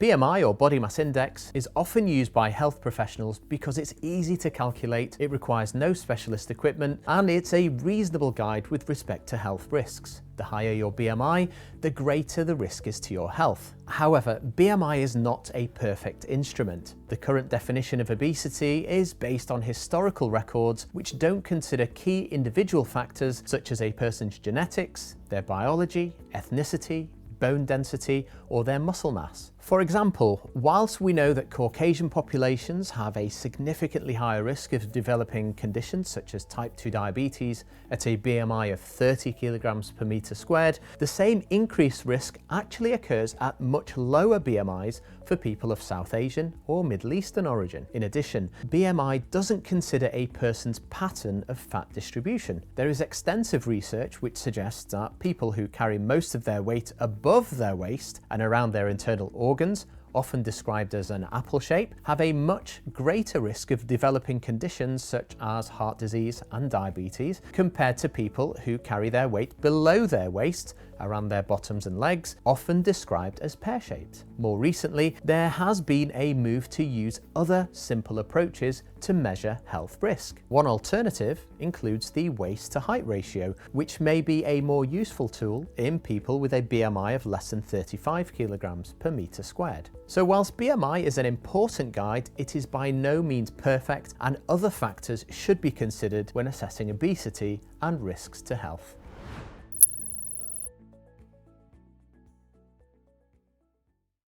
BMI, or body mass index, is often used by health professionals because it's easy to calculate, it requires no specialist equipment, and it's a reasonable guide with respect to health risks. The higher your BMI, the greater the risk is to your health. However, BMI is not a perfect instrument. The current definition of obesity is based on historical records which don't consider key individual factors such as a person's genetics, their biology, ethnicity, bone density, or their muscle mass. For example, whilst we know that Caucasian populations have a significantly higher risk of developing conditions such as type 2 diabetes at a BMI of 30 kilograms per meter squared, the same increased risk actually occurs at much lower BMIs for people of South Asian or Middle Eastern origin. In addition, BMI doesn't consider a person's pattern of fat distribution. There is extensive research which suggests that people who carry most of their weight above their waist and around their internal organs, often described as an apple shape, have a much greater risk of developing conditions such as heart disease and diabetes compared to people who carry their weight below their waist, around their bottoms and legs, often described as pear-shaped. More recently, there has been a move to use other simple approaches to measure health risk. One alternative includes the waist to height ratio, which may be a more useful tool in people with a BMI of less than 35 kilograms per meter squared. So whilst BMI is an important guide, it is by no means perfect, and other factors should be considered when assessing obesity and risks to health.